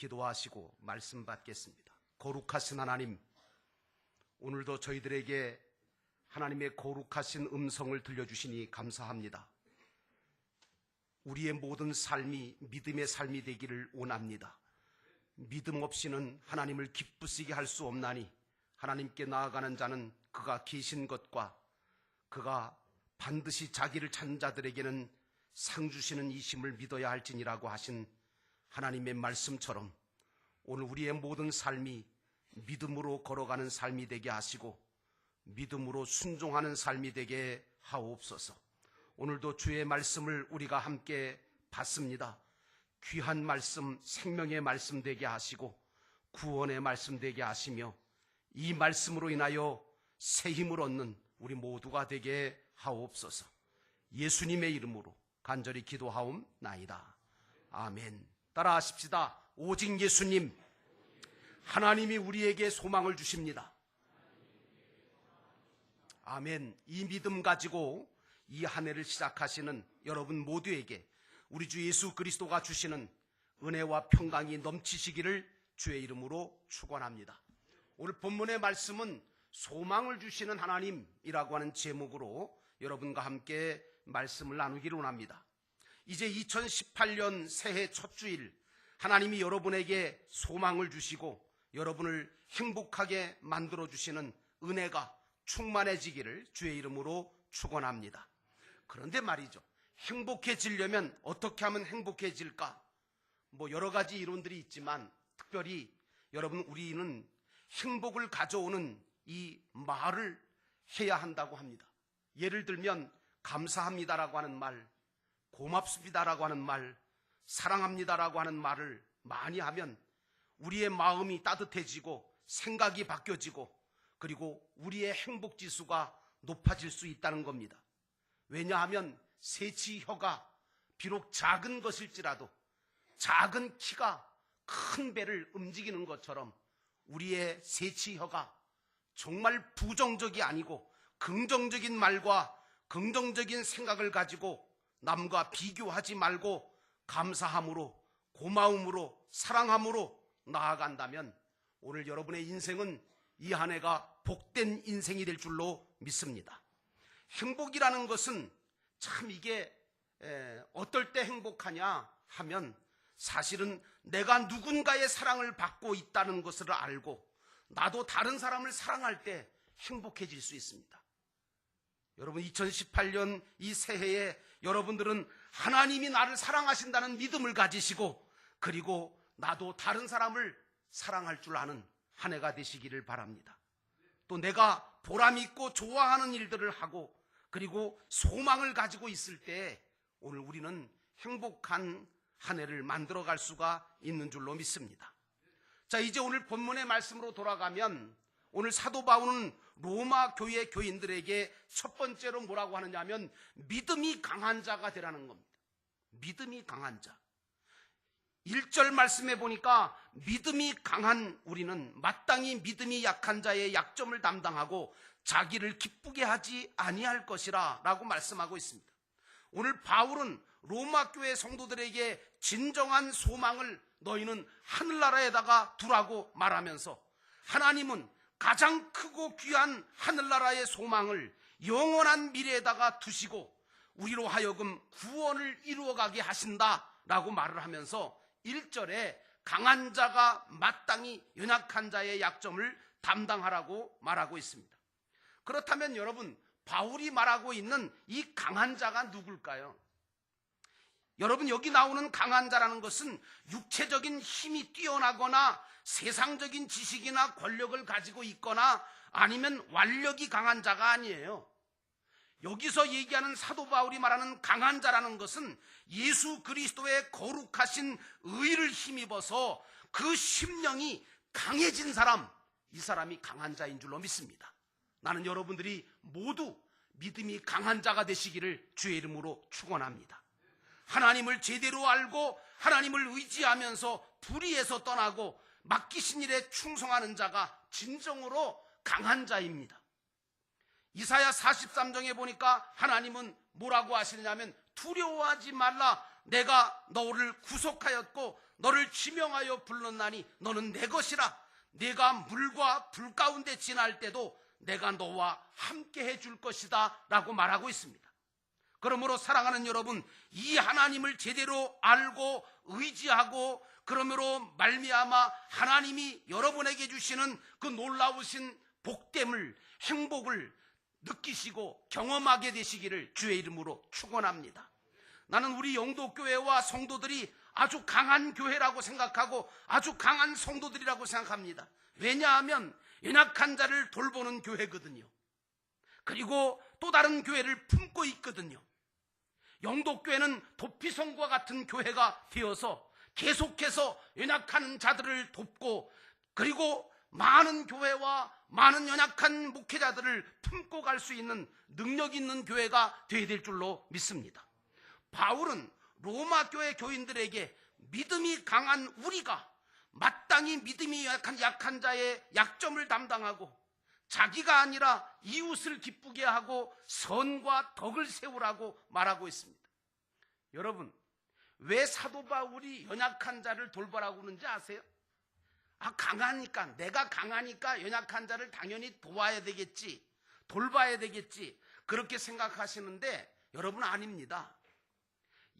기도하시고 말씀 받겠습니다. 거룩하신 하나님, 오늘도 저희들에게 하나님의 거룩하신 음성을 들려주시니 감사합니다. 우리의 모든 삶이 믿음의 삶이 되기를 원합니다. 믿음 없이는 하나님을 기쁘시게 할 수 없나니 하나님께 나아가는 자는 그가 계신 것과 그가 반드시 자기를 찾는 자들에게는 상 주시는 이심을 믿어야 할지니라고 하신 하나님의 말씀처럼 오늘 우리의 모든 삶이 믿음으로 걸어가는 삶이 되게 하시고 믿음으로 순종하는 삶이 되게 하옵소서. 오늘도 주의 말씀을 우리가 함께 받습니다. 귀한 말씀, 생명의 말씀 되게 하시고 구원의 말씀 되게 하시며 이 말씀으로 인하여 새 힘을 얻는 우리 모두가 되게 하옵소서. 예수님의 이름으로 간절히 기도하옵나이다. 아멘. 따라하십시다. 오직 예수님, 하나님이 우리에게 소망을 주십니다. 아멘. 이 믿음 가지고 이 한 해를 시작하시는 여러분 모두에게 우리 주 예수 그리스도가 주시는 은혜와 평강이 넘치시기를 주의 이름으로 축원합니다. 오늘 본문의 말씀은 소망을 주시는 하나님이라고 하는 제목으로 여러분과 함께 말씀을 나누기를 원합니다. 이제 2018년 새해 첫 주일, 하나님이 여러분에게 소망을 주시고 여러분을 행복하게 만들어주시는 은혜가 충만해지기를 주의 이름으로 축원합니다. 그런데 말이죠, 행복해지려면 어떻게 하면 행복해질까? 여러 가지 이론들이 있지만 특별히 여러분, 우리는 행복을 가져오는 이 말을 해야 한다고 합니다. 예를 들면 감사합니다라고 하는 말, 고맙습니다라고 하는 말, 사랑합니다라고 하는 말을 많이 하면 우리의 마음이 따뜻해지고 생각이 바뀌어지고 그리고 우리의 행복지수가 높아질 수 있다는 겁니다. 왜냐하면 새치혀가 비록 작은 것일지라도 작은 키가 큰 배를 움직이는 것처럼 우리의 새치혀가 정말 부정적이 아니고 긍정적인 말과 긍정적인 생각을 가지고 남과 비교하지 말고 감사함으로, 고마움으로, 사랑함으로 나아간다면 오늘 여러분의 인생은 이 한 해가 복된 인생이 될 줄로 믿습니다. 행복이라는 것은 참 이게 어떨 때 행복하냐 하면 사실은 내가 누군가의 사랑을 받고 있다는 것을 알고 나도 다른 사람을 사랑할 때 행복해질 수 있습니다. 여러분, 2018년 이 새해에 여러분들은 하나님이 나를 사랑하신다는 믿음을 가지시고 그리고 나도 다른 사람을 사랑할 줄 아는 한 해가 되시기를 바랍니다. 또 내가 보람 있고 좋아하는 일들을 하고 그리고 소망을 가지고 있을 때 오늘 우리는 행복한 한 해를 만들어갈 수가 있는 줄로 믿습니다. 자, 이제 오늘 본문의 말씀으로 돌아가면 오늘 사도 바울은 로마 교회 교인들에게 첫 번째로 뭐라고 하느냐 하면 믿음이 강한 자가 되라는 겁니다. 믿음이 강한 자. 1절 말씀해 보니까 믿음이 강한 우리는 마땅히 믿음이 약한 자의 약점을 담당하고 자기를 기쁘게 하지 아니할 것이라 라고 말씀하고 있습니다. 오늘 바울은 로마 교회 성도들에게 진정한 소망을 너희는 하늘나라에다가 두라고 말하면서 하나님은 가장 크고 귀한 하늘나라의 소망을 영원한 미래에다가 두시고 우리로 하여금 구원을 이루어가게 하신다라고 말을 하면서 1절에 강한 자가 마땅히 연약한 자의 약점을 담당하라고 말하고 있습니다. 그렇다면 여러분, 바울이 말하고 있는 이 강한 자가 누굴까요? 여러분, 여기 나오는 강한 자라는 것은 육체적인 힘이 뛰어나거나 세상적인 지식이나 권력을 가지고 있거나 아니면 완력이 강한 자가 아니에요. 여기서 얘기하는 사도 바울이 말하는 강한 자라는 것은 예수 그리스도의 거룩하신 의를 힘입어서 그 심령이 강해진 사람, 이 사람이 강한 자인 줄로 믿습니다. 나는 여러분들이 모두 믿음이 강한 자가 되시기를 주의 이름으로 축원합니다. 하나님을 제대로 알고 하나님을 의지하면서 불의에서 떠나고 맡기신 일에 충성하는 자가 진정으로 강한 자입니다. 이사야 43장에 보니까 하나님은 뭐라고 하시느냐면 두려워하지 말라, 내가 너를 구속하였고 너를 지명하여 불렀나니 너는 내 것이라. 네가 물과 불 가운데 지날 때도 내가 너와 함께 해줄 것이다 라고 말하고 있습니다. 그러므로 사랑하는 여러분, 이 하나님을 제대로 알고 의지하고 그러므로 말미암아 하나님이 여러분에게 주시는 그 놀라우신 복됨을, 행복을 느끼시고 경험하게 되시기를 주의 이름으로 축원합니다. 나는 우리 영도교회와 성도들이 아주 강한 교회라고 생각하고 아주 강한 성도들이라고 생각합니다. 왜냐하면 연약한 자를 돌보는 교회거든요. 그리고 또 다른 교회를 품고 있거든요. 영도교회는 도피성과 같은 교회가 되어서 계속해서 연약한 자들을 돕고 그리고 많은 교회와 많은 연약한 목회자들을 품고 갈 수 있는 능력 있는 교회가 되어야 될 줄로 믿습니다. 바울은 로마 교회 교인들에게 믿음이 강한 우리가 마땅히 믿음이 약한 자의 약점을 담당하고 자기가 아니라 이웃을 기쁘게 하고 선과 덕을 세우라고 말하고 있습니다. 여러분, 왜 사도 바울이 연약한 자를 돌보라고 그러는지 아세요? 강하니까, 내가 강하니까 연약한 자를 당연히 도와야 되겠지, 돌봐야 되겠지, 그렇게 생각하시는데 여러분 아닙니다.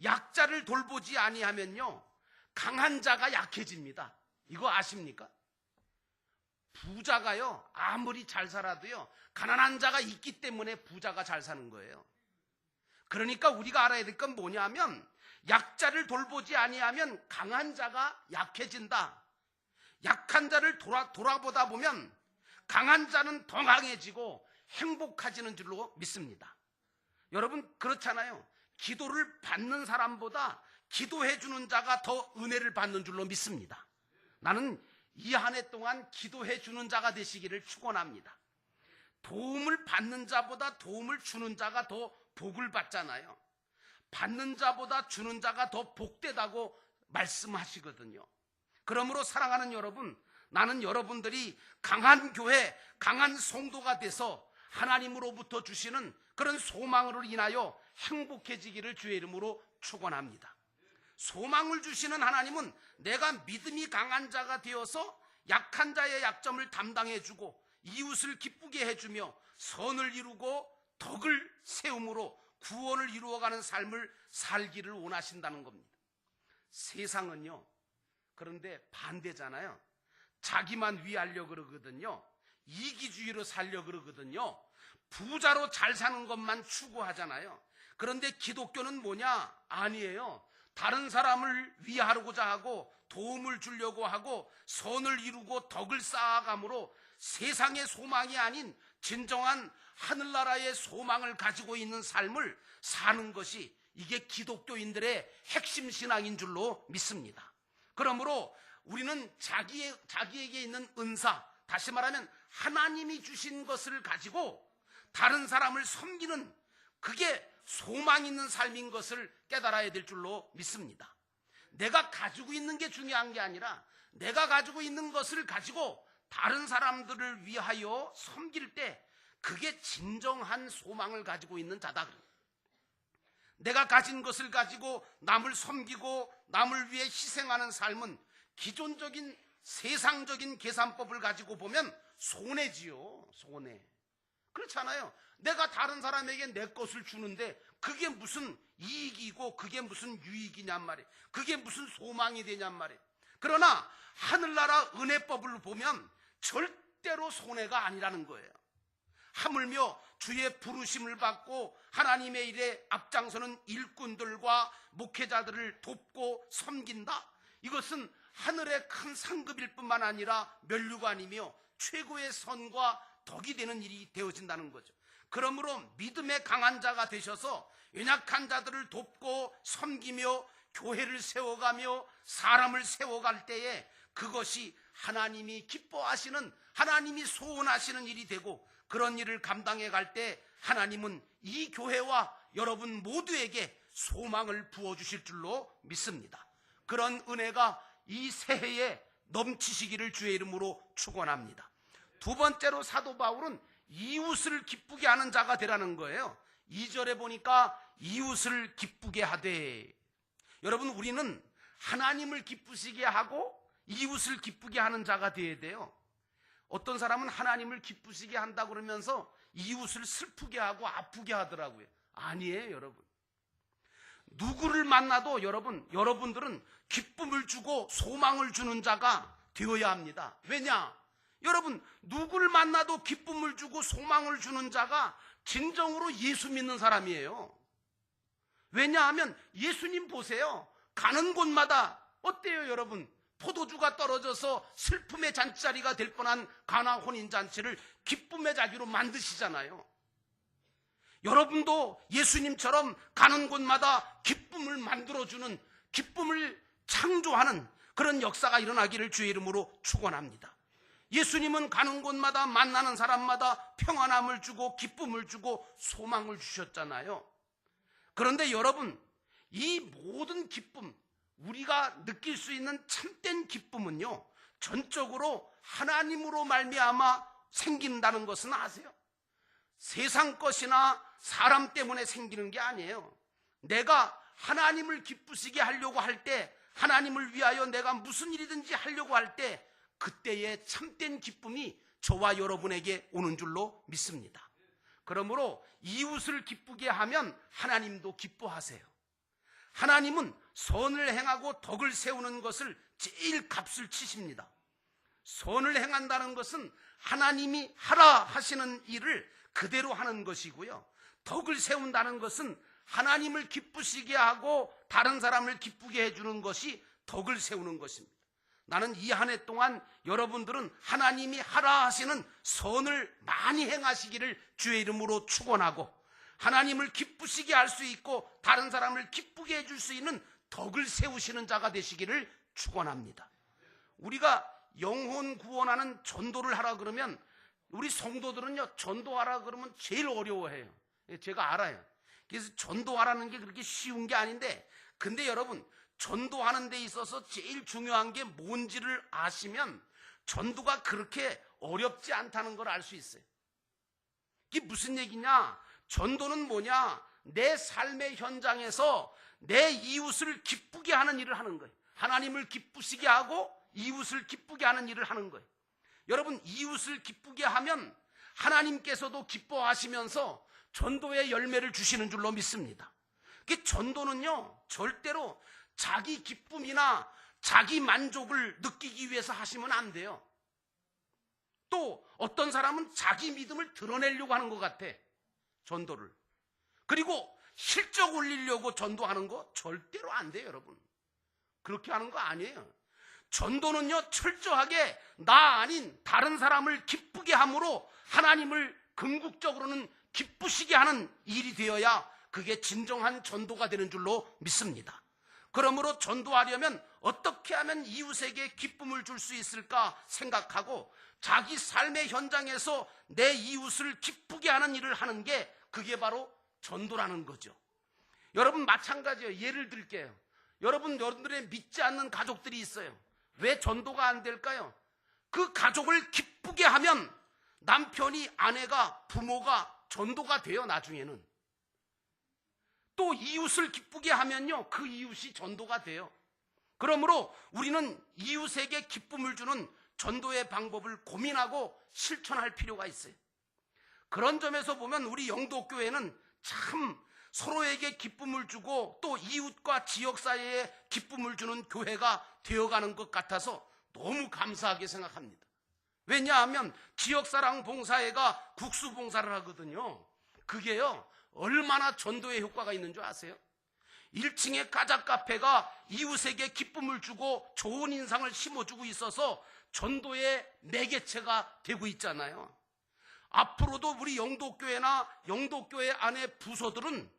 약자를 돌보지 아니하면요 강한 자가 약해집니다. 이거 아십니까? 부자가요 아무리 잘 살아도요 가난한 자가 있기 때문에 부자가 잘 사는 거예요. 그러니까 우리가 알아야 될 건 뭐냐면 약자를 돌보지 아니하면 강한 자가 약해진다. 약한 자를 돌아보다 보면 강한 자는 더 강해지고 행복해지는 줄로 믿습니다. 여러분 그렇잖아요. 기도를 받는 사람보다 기도해 주는 자가 더 은혜를 받는 줄로 믿습니다. 나는 이 한 해 동안 기도해 주는 자가 되시기를 축원합니다. 도움을 받는 자보다 도움을 주는 자가 더 복을 받잖아요. 받는 자보다 주는 자가 더 복되다고 말씀하시거든요. 그러므로 사랑하는 여러분, 나는 여러분들이 강한 교회, 강한 성도가 돼서 하나님으로부터 주시는 그런 소망으로 인하여 행복해지기를 주의 이름으로 축원합니다. 소망을 주시는 하나님은 내가 믿음이 강한 자가 되어서 약한 자의 약점을 담당해주고 이웃을 기쁘게 해주며 선을 이루고 덕을 세움으로 구원을 이루어가는 삶을 살기를 원하신다는 겁니다. 세상은요 그런데 반대잖아요. 자기만 위하려 그러거든요. 이기주의로 살려 그러거든요. 부자로 잘 사는 것만 추구하잖아요. 그런데 기독교는 뭐냐? 아니에요. 다른 사람을 위하고자 하고 도움을 주려고 하고 선을 이루고 덕을 쌓아감으로 세상의 소망이 아닌 진정한 하늘나라의 소망을 가지고 있는 삶을 사는 것이 이게 기독교인들의 핵심 신앙인 줄로 믿습니다. 그러므로 우리는 자기에게 있는 은사, 다시 말하면 하나님이 주신 것을 가지고 다른 사람을 섬기는 그게 소망 있는 삶인 것을 깨달아야 될 줄로 믿습니다. 내가 가지고 있는 게 중요한 게 아니라 내가 가지고 있는 것을 가지고 다른 사람들을 위하여 섬길 때 그게 진정한 소망을 가지고 있는 자다. 내가 가진 것을 가지고 남을 섬기고 남을 위해 희생하는 삶은 기존적인 세상적인 계산법을 가지고 보면 손해지요. 손해. 그렇잖아요. 내가 다른 사람에게 내 것을 주는데 그게 무슨 이익이고 그게 무슨 유익이냔 말이에요. 그게 무슨 소망이 되냔 말이에요. 그러나 하늘나라 은혜법을 보면 절대로 손해가 아니라는 거예요. 하물며 주의 부르심을 받고 하나님의 일에 앞장서는 일꾼들과 목회자들을 돕고 섬긴다. 이것은 하늘의 큰 상급일 뿐만 아니라 면류관이며 최고의 선과 덕이 되는 일이 되어진다는 거죠. 그러므로 믿음의 강한 자가 되셔서 연약한 자들을 돕고 섬기며 교회를 세워가며 사람을 세워갈 때에 그것이 하나님이 기뻐하시는, 하나님이 소원하시는 일이 되고 그런 일을 감당해 갈 때 하나님은 이 교회와 여러분 모두에게 소망을 부어주실 줄로 믿습니다. 그런 은혜가 이 새해에 넘치시기를 주의 이름으로 축원합니다. 두 번째로 사도 바울은 이웃을 기쁘게 하는 자가 되라는 거예요. 2절에 보니까 이웃을 기쁘게 하되, 여러분, 우리는 하나님을 기쁘시게 하고 이웃을 기쁘게 하는 자가 되어야 돼요. 어떤 사람은 하나님을 기쁘시게 한다 그러면서 이웃을 슬프게 하고 아프게 하더라고요. 아니에요, 여러분. 누구를 만나도 여러분들은 기쁨을 주고 소망을 주는 자가 되어야 합니다. 왜냐? 여러분, 누구를 만나도 기쁨을 주고 소망을 주는 자가 진정으로 예수 믿는 사람이에요. 왜냐하면 예수님 보세요. 가는 곳마다 어때요, 여러분? 포도주가 떨어져서 슬픔의 잔치자리가 될 뻔한 가나 혼인잔치를 기쁨의 자리로 만드시잖아요. 여러분도 예수님처럼 가는 곳마다 기쁨을 만들어주는, 기쁨을 창조하는 그런 역사가 일어나기를 주의 이름으로 축원합니다. 예수님은 가는 곳마다 만나는 사람마다 평안함을 주고 기쁨을 주고 소망을 주셨잖아요. 그런데 여러분, 이 모든 기쁨, 우리가 느낄 수 있는 참된 기쁨은요, 전적으로 하나님으로 말미암아 생긴다는 것은 아세요? 세상 것이나 사람 때문에 생기는 게 아니에요. 내가 하나님을 기쁘시게 하려고 할 때, 하나님을 위하여 내가 무슨 일이든지 하려고 할 때, 그때의 참된 기쁨이 저와 여러분에게 오는 줄로 믿습니다. 그러므로 이웃을 기쁘게 하면 하나님도 기뻐하세요. 하나님은 선을 행하고 덕을 세우는 것을 제일 값을 치십니다. 선을 행한다는 것은 하나님이 하라 하시는 일을 그대로 하는 것이고요. 덕을 세운다는 것은 하나님을 기쁘시게 하고 다른 사람을 기쁘게 해주는 것이 덕을 세우는 것입니다. 나는 이 한 해 동안 여러분들은 하나님이 하라 하시는 선을 많이 행하시기를 주의 이름으로 축원하고, 하나님을 기쁘시게 할 수 있고 다른 사람을 기쁘게 해줄 수 있는 덕을 세우시는 자가 되시기를 축원합니다. 우리가 영혼 구원하는 전도를 하라 그러면 우리 성도들은요, 전도하라 그러면 제일 어려워해요. 제가 알아요. 그래서 전도하라는 게 그렇게 쉬운 게 아닌데, 근데 여러분, 전도하는 데 있어서 제일 중요한 게 뭔지를 아시면 전도가 그렇게 어렵지 않다는 걸 알 수 있어요. 이게 무슨 얘기냐? 전도는 뭐냐? 내 삶의 현장에서 내 이웃을 기쁘게 하는 일을 하는 거예요. 하나님을 기쁘시게 하고 이웃을 기쁘게 하는 일을 하는 거예요. 여러분, 이웃을 기쁘게 하면 하나님께서도 기뻐하시면서 전도의 열매를 주시는 줄로 믿습니다. 그 전도는요, 절대로 자기 기쁨이나 자기 만족을 느끼기 위해서 하시면 안 돼요. 또 어떤 사람은 자기 믿음을 드러내려고 하는 것 같아, 전도를. 그리고 실적 올리려고 전도하는 거 절대로 안 돼요, 여러분. 그렇게 하는 거 아니에요. 전도는요, 철저하게 나 아닌 다른 사람을 기쁘게 함으로 하나님을 궁극적으로는 기쁘시게 하는 일이 되어야 그게 진정한 전도가 되는 줄로 믿습니다. 그러므로 전도하려면 어떻게 하면 이웃에게 기쁨을 줄 수 있을까 생각하고 자기 삶의 현장에서 내 이웃을 기쁘게 하는 일을 하는 게, 그게 바로 전도라는 거죠. 여러분, 마찬가지예요. 예를 들게요. 여러분들의 믿지 않는 가족들이 있어요. 왜 전도가 안 될까요? 그 가족을 기쁘게 하면 남편이, 아내가, 부모가 전도가 돼요, 나중에는. 또 이웃을 기쁘게 하면요, 그 이웃이 전도가 돼요. 그러므로 우리는 이웃에게 기쁨을 주는 전도의 방법을 고민하고 실천할 필요가 있어요. 그런 점에서 보면 우리 영도교회는 참 서로에게 기쁨을 주고 또 이웃과 지역사회에 기쁨을 주는 교회가 되어가는 것 같아서 너무 감사하게 생각합니다. 왜냐하면 지역사랑 봉사회가 국수봉사를 하거든요. 그게요, 얼마나 전도의 효과가 있는 줄 아세요? 1층의 가자카페가 이웃에게 기쁨을 주고 좋은 인상을 심어주고 있어서 전도의 매개체가 되고 있잖아요. 앞으로도 우리 영도교회나 영도교회 안의 부서들은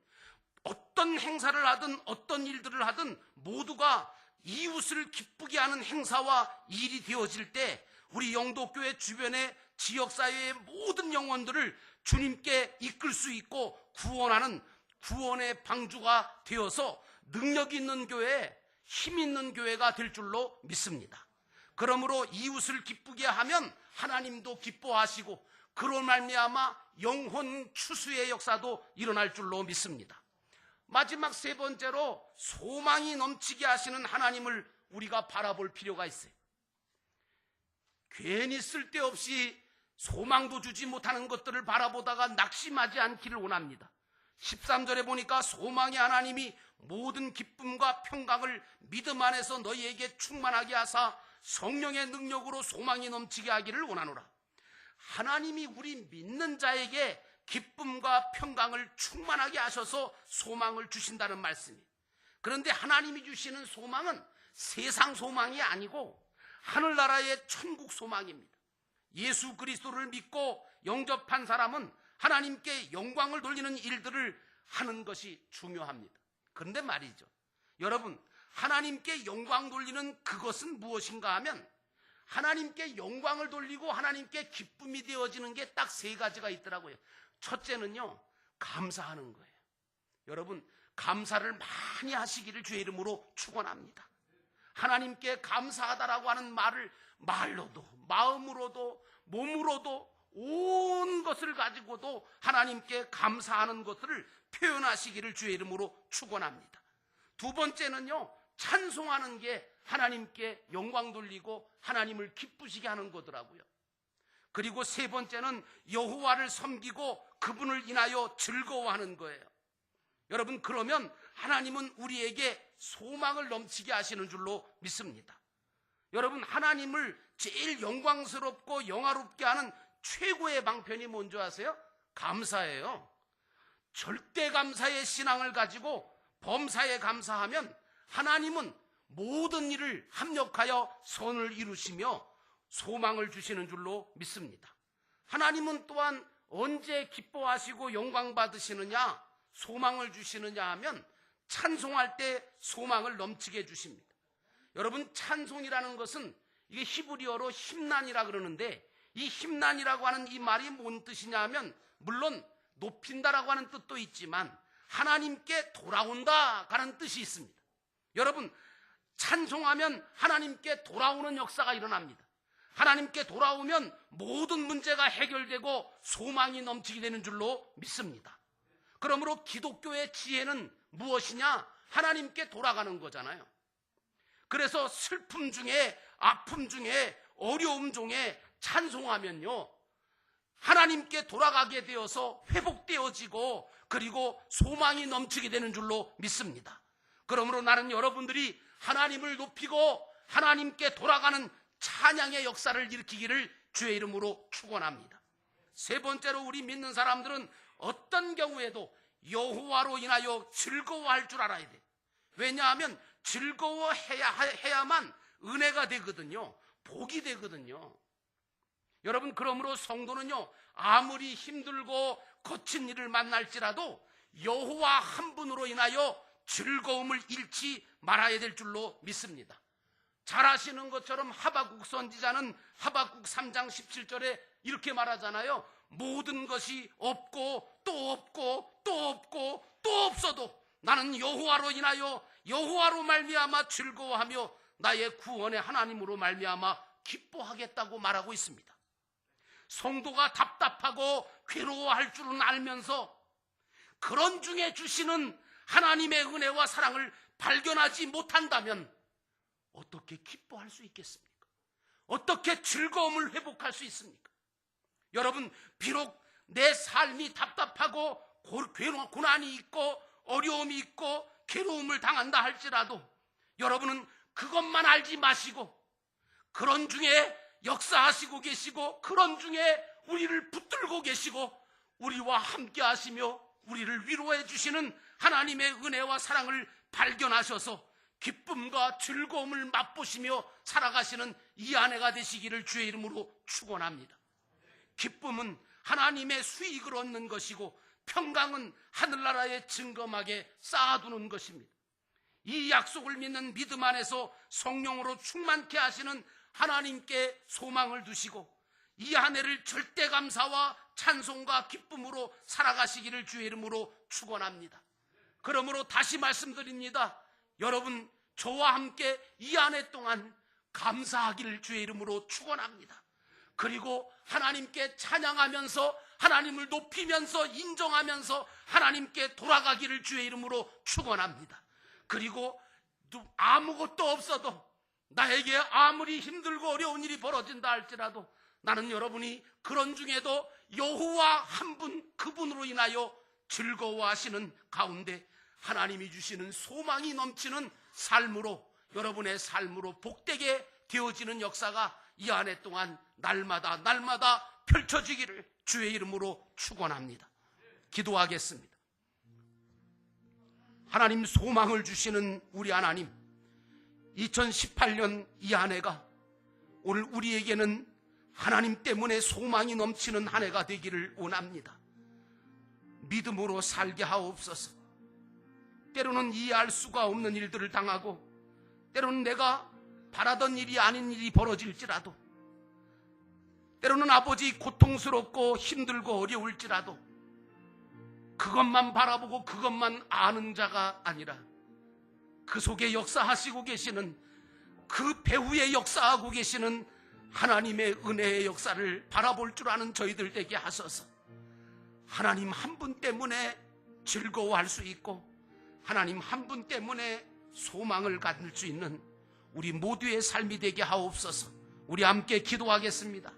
어떤 행사를 하든 어떤 일들을 하든 모두가 이웃을 기쁘게 하는 행사와 일이 되어질 때 우리 영도교회 주변의 지역사회의 모든 영혼들을 주님께 이끌 수 있고 구원하는 구원의 방주가 되어서 능력 있는 교회, 힘 있는 교회가 될 줄로 믿습니다. 그러므로 이웃을 기쁘게 하면 하나님도 기뻐하시고 그로 말미암아 영혼 추수의 역사도 일어날 줄로 믿습니다. 마지막 세 번째로 소망이 넘치게 하시는 하나님을 우리가 바라볼 필요가 있어요. 괜히 쓸데없이 소망도 주지 못하는 것들을 바라보다가 낙심하지 않기를 원합니다. 13절에 보니까 소망의 하나님이 모든 기쁨과 평강을 믿음 안에서 너희에게 충만하게 하사 성령의 능력으로 소망이 넘치게 하기를 원하노라. 하나님이 우리 믿는 자에게 기쁨과 평강을 충만하게 하셔서 소망을 주신다는 말씀이에요. 그런데 하나님이 주시는 소망은 세상 소망이 아니고 하늘나라의 천국 소망입니다. 예수 그리스도를 믿고 영접한 사람은 하나님께 영광을 돌리는 일들을 하는 것이 중요합니다. 그런데 말이죠, 여러분, 하나님께 영광 돌리는 그것은 무엇인가 하면 하나님께 영광을 돌리고 하나님께 기쁨이 되어지는 게 딱 세 가지가 있더라고요. 첫째는요, 감사하는 거예요. 여러분, 감사를 많이 하시기를 주의 이름으로 축원합니다. 하나님께 감사하다라고 하는 말을 말로도 마음으로도 몸으로도 온 것을 가지고도 하나님께 감사하는 것들을 표현하시기를 주의 이름으로 축원합니다. 두 번째는요, 찬송하는 게 하나님께 영광 돌리고 하나님을 기쁘시게 하는 거더라고요. 그리고 세 번째는 여호와를 섬기고 그분을 인하여 즐거워하는 거예요. 여러분, 그러면 하나님은 우리에게 소망을 넘치게 하시는 줄로 믿습니다. 여러분, 하나님을 제일 영광스럽고 영화롭게 하는 최고의 방편이 뭔지 아세요? 감사예요. 절대 감사의 신앙을 가지고 범사에 감사하면 하나님은 모든 일을 합력하여 선을 이루시며 소망을 주시는 줄로 믿습니다. 하나님은 또한 언제 기뻐하시고 영광 받으시느냐, 소망을 주시느냐 하면 찬송할 때 소망을 넘치게 해주십니다. 여러분, 찬송이라는 것은 이게 히브리어로 힘난이라 그러는데, 이 힘난이라고 하는 이 말이 뭔 뜻이냐 하면 물론 높인다라고 하는 뜻도 있지만 하나님께 돌아온다 라는 뜻이 있습니다. 여러분, 찬송하면 하나님께 돌아오는 역사가 일어납니다. 하나님께 돌아오면 모든 문제가 해결되고 소망이 넘치게 되는 줄로 믿습니다. 그러므로 기독교의 지혜는 무엇이냐? 하나님께 돌아가는 거잖아요. 그래서 슬픔 중에, 아픔 중에, 어려움 중에 찬송하면요, 하나님께 돌아가게 되어서 회복되어지고 그리고 소망이 넘치게 되는 줄로 믿습니다. 그러므로 나는 여러분들이 하나님을 높이고 하나님께 돌아가는 찬양의 역사를 일으키기를 주의 이름으로 축원합니다. 세 번째로, 우리 믿는 사람들은 어떤 경우에도 여호와로 인하여 즐거워할 줄 알아야 돼. 왜냐하면 즐거워해야만 은혜가 되거든요. 복이 되거든요. 여러분, 그러므로 성도는요, 아무리 힘들고 거친 일을 만날지라도 여호와 한 분으로 인하여 즐거움을 잃지 말아야 될 줄로 믿습니다. 잘 아시는 것처럼 하박국 선지자는 하박국 3장 17절에 이렇게 말하잖아요. 모든 것이 없고 또 없고 또 없고 또 없어도 나는 여호와로 인하여 여호와로 말미암아 즐거워하며 나의 구원의 하나님으로 말미암아 기뻐하겠다고 말하고 있습니다. 성도가 답답하고 괴로워할 줄은 알면서 그런 중에 주시는 하나님의 은혜와 사랑을 발견하지 못한다면 어떻게 기뻐할 수 있겠습니까? 어떻게 즐거움을 회복할 수 있습니까? 여러분, 비록 내 삶이 답답하고 고난이 있고 어려움이 있고 괴로움을 당한다 할지라도 여러분은 그것만 알지 마시고 그런 중에 역사하시고 계시고 그런 중에 우리를 붙들고 계시고 우리와 함께 하시며 우리를 위로해 주시는 하나님의 은혜와 사랑을 발견하셔서 기쁨과 즐거움을 맛보시며 살아가시는 이 아내가 되시기를 주의 이름으로 축원합니다. 기쁨은 하나님의 수익을 얻는 것이고 평강은 하늘나라에 증거하게 쌓아두는 것입니다. 이 약속을 믿는 믿음 안에서 성령으로 충만케 하시는 하나님께 소망을 두시고 이 한 해를 절대 감사와 찬송과 기쁨으로 살아가시기를 주의 이름으로 축원합니다. 그러므로 다시 말씀드립니다. 여러분, 저와 함께 이 한 해 동안 감사하기를 주의 이름으로 축원합니다. 그리고 하나님께 찬양하면서 하나님을 높이면서 인정하면서 하나님께 돌아가기를 주의 이름으로 축원합니다. 그리고 아무것도 없어도 나에게 아무리 힘들고 어려운 일이 벌어진다 할지라도 나는 여러분이 그런 중에도 여호와 한 분, 그분으로 인하여 즐거워하시는 가운데 하나님이 주시는 소망이 넘치는 삶으로, 여러분의 삶으로 복되게 되어지는 역사가 이 한 해 동안 날마다 펼쳐지기를 주의 이름으로 축원합니다. 기도하겠습니다. 하나님, 소망을 주시는 우리 하나님, 2018년 이 한 해가 오늘 우리에게는 하나님 때문에 소망이 넘치는 한 해가 되기를 원합니다. 믿음으로 살게 하옵소서. 때로는 이해할 수가 없는 일들을 당하고, 때로는 내가 바라던 일이 아닌 일이 벌어질지라도, 때로는 아버지 고통스럽고 힘들고 어려울지라도 그것만 바라보고 그것만 아는 자가 아니라 그 속에 역사하시고 계시는, 그 배후에 역사하고 계시는 하나님의 은혜의 역사를 바라볼 줄 아는 저희들 되게 하소서. 하나님 한 분 때문에 즐거워할 수 있고 하나님 한 분 때문에 소망을 갖을 수 있는 우리 모두의 삶이 되게 하옵소서. 우리 함께 기도하겠습니다.